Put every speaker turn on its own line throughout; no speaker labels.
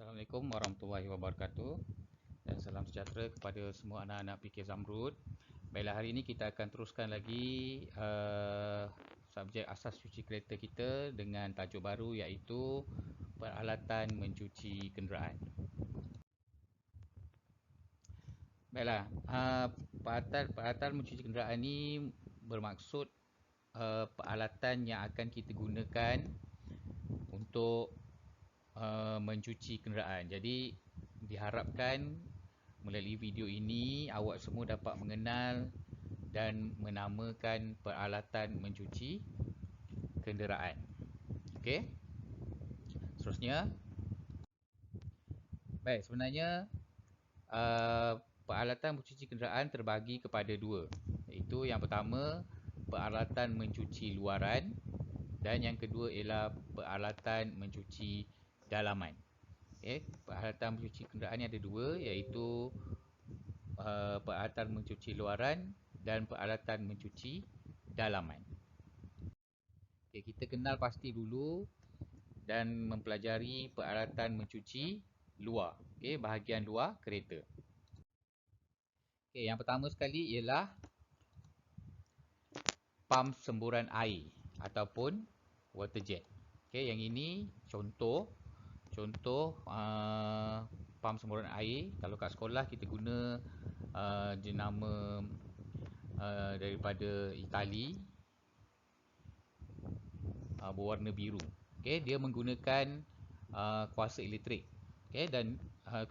Assalamualaikum warahmatullahi wabarakatuh dan salam sejahtera kepada semua anak-anak PK Zamrud. Baiklah, hari ini kita akan teruskan lagi subjek asas cuci kereta kita dengan tajuk baru iaitu peralatan mencuci kenderaan. Baiklah, peralatan mencuci kenderaan ni bermaksud peralatan yang akan kita gunakan untuk mencuci kenderaan. Jadi diharapkan melalui video ini awak semua dapat mengenal dan menamakan peralatan mencuci kenderaan. Okey. Seterusnya, baik, sebenarnya peralatan mencuci kenderaan terbagi kepada dua, iaitu yang pertama peralatan mencuci luaran dan yang kedua ialah peralatan mencuci dalaman. Okay. Peralatan mencuci kenderaan ni ada dua, iaitu peralatan mencuci luaran dan peralatan mencuci dalaman. Okay, kita kenal pasti dulu dan mempelajari peralatan mencuci luar, okay, bahagian luar kereta. Okay, yang pertama sekali ialah pam semburan air ataupun water jet. Okay, yang ini contoh pam semburan air. Kalau kat sekolah kita guna jenama daripada Itali, berwarna biru. Okay, dia menggunakan kuasa elektrik. Okay, dan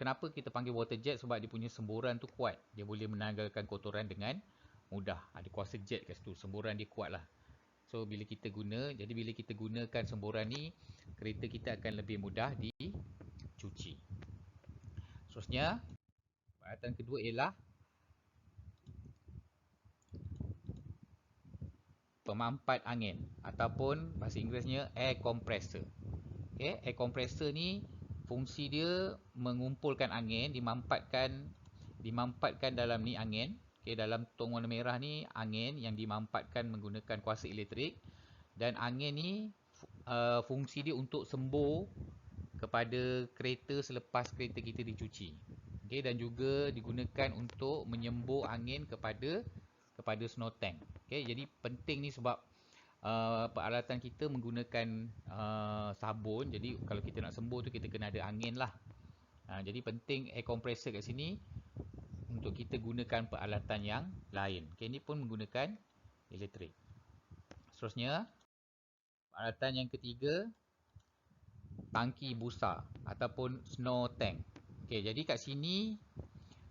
kenapa kita panggil water jet? Sebab dia punya semburan tu kuat. Dia boleh menanggalkan kotoran dengan mudah. Ada kuasa jet kat situ. Semburan dia kuat lah. So bila kita gunakan semburan ni, kereta kita akan lebih mudah dicuci. Seterusnya, peralatan kedua ialah pemampat angin ataupun bahasa Inggerisnya air compressor. Okay, air compressor ni fungsi dia mengumpulkan angin, dimampatkan dalam ni angin. Okay, dalam tong warna merah ni angin yang dimampatkan menggunakan kuasa elektrik, dan angin ni fungsi dia untuk sembuh kepada kereta selepas kereta kita dicuci. Okay, dan juga digunakan untuk menyembuh angin kepada snow tank. Okay, jadi penting ni sebab peralatan kita menggunakan sabun. Jadi kalau kita nak sembuh tu kita kena ada angin lah. Jadi penting air compressor kat sini untuk kita gunakan peralatan yang lain. Okay, ini pun menggunakan elektrik. Seterusnya, peralatan yang ketiga, tangki busa ataupun snow tank. Okay, jadi kat sini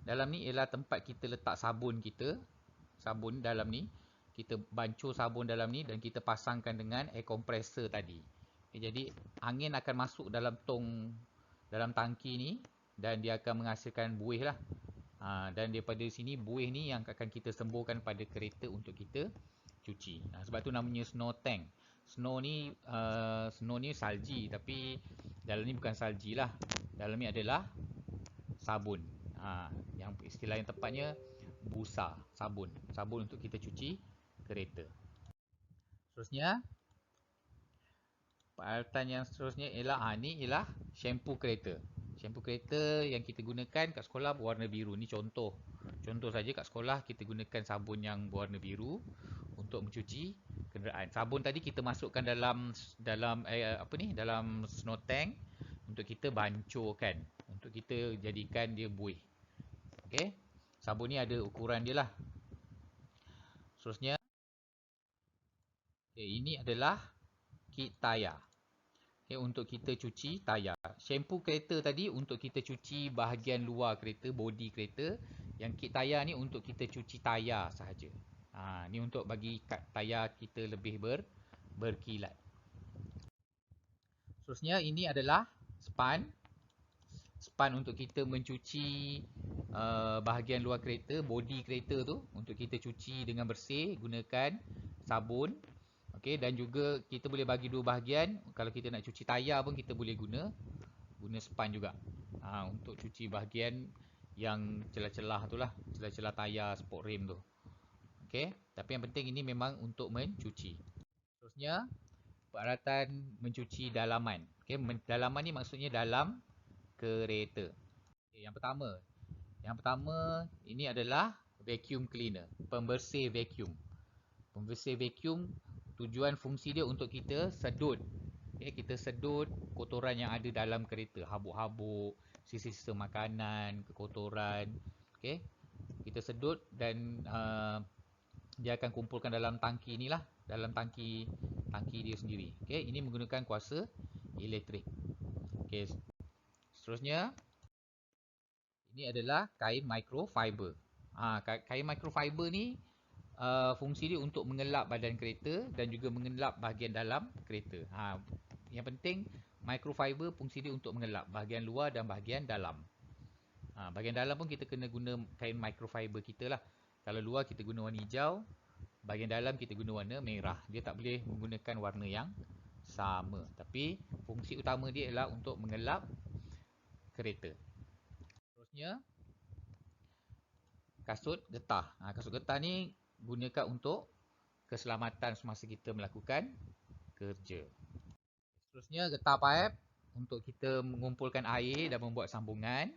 dalam ni ialah tempat kita letak sabun kita. Sabun dalam ni, kita bancuh sabun dalam ni dan kita pasangkan dengan air compressor tadi. Okay, jadi angin akan masuk dalam tangki ni dan dia akan menghasilkan buih lah. Dan daripada sini buih ni yang akan kita sembuhkan pada kereta untuk kita cuci. Sebab tu namanya snow tank. Snow ni salji, tapi dalam ni bukan salji lah. Dalam ni adalah sabun. Yang istilah yang tepatnya busa, sabun untuk kita cuci kereta. Seterusnya, peralatan yang seterusnya ialah shampoo kereta. Shampoo kereta yang kita gunakan kat sekolah berwarna biru. Ni contoh saja, kat sekolah kita gunakan sabun yang berwarna biru untuk mencuci kenderaan. Sabun tadi kita masukkan dalam snow tank untuk kita bancuhkan, untuk kita jadikan dia buih. Okey. Sabun ni ada ukuran dia lah. Seterusnya, ini adalah kit tayar. Untuk kita cuci tayar. Shampoo kereta tadi untuk kita cuci bahagian luar kereta, bodi kereta. Yang kit tayar ni untuk kita cuci tayar sahaja. Ni untuk bagi tayar kita lebih berkilat. Seterusnya, ini adalah span. Span untuk kita mencuci bahagian luar kereta, bodi kereta tu. Untuk kita cuci dengan bersih, gunakan sabun. Okay, dan juga kita boleh bagi dua bahagian. Kalau kita nak cuci tayar pun kita boleh guna span juga. Untuk cuci bahagian yang celah-celah tu lah, celah-celah tayar sport rim tu. Okay, tapi yang penting ini memang untuk mencuci. Seterusnya, peralatan mencuci dalaman. Okay, dalaman ni maksudnya dalam kereta. Okay, yang pertama ini adalah vacuum cleaner, pembersih vacuum. Pembersih vacuum tujuan fungsi dia untuk kita sedut. Okay, kita sedut kotoran yang ada dalam kereta, habuk-habuk, sisa-sisa makanan, kekotoran. Okay, kita sedut dan dia akan kumpulkan dalam tangki inilah, dalam tangki dia sendiri. Okay, ini menggunakan kuasa elektrik. Okay, seterusnya ini adalah kain microfiber. Kain microfiber ni fungsi dia untuk mengelap badan kereta dan juga mengelap bahagian dalam kereta. Yang penting microfiber fungsi dia untuk mengelap bahagian luar dan bahagian dalam. Bahagian dalam pun kita kena guna kain microfiber kita lah. Kalau luar kita guna warna hijau, bahagian dalam kita guna warna merah. Dia tak boleh menggunakan warna yang sama. Tapi fungsi utama dia adalah untuk mengelap kereta. Terusnya kasut getah. Kasut getah ni gunakan untuk keselamatan semasa kita melakukan kerja. Seterusnya getah pipe untuk kita mengumpulkan air dan membuat sambungan.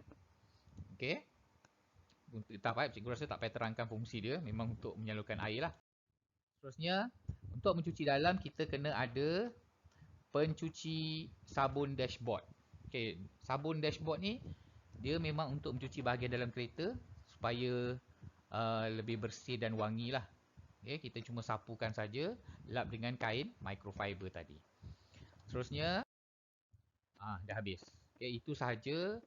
Okey. Untuk getah pipe cikgu rasa tak payah terangkan fungsi dia, memang untuk menyalurkan air lah. Seterusnya untuk mencuci dalam kita kena ada pencuci sabun dashboard. Okey, sabun dashboard ni dia memang untuk mencuci bahagian dalam kereta supaya lebih bersih dan wangi lah. Okay, kita cuma sapukan saja, lap dengan kain microfiber tadi. Seterusnya, dah habis. Okay, itu sahaja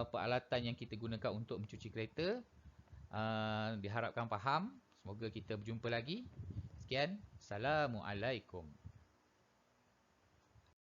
peralatan yang kita gunakan untuk mencuci kereta. Diharapkan faham. Semoga kita berjumpa lagi. Sekian. Assalamualaikum.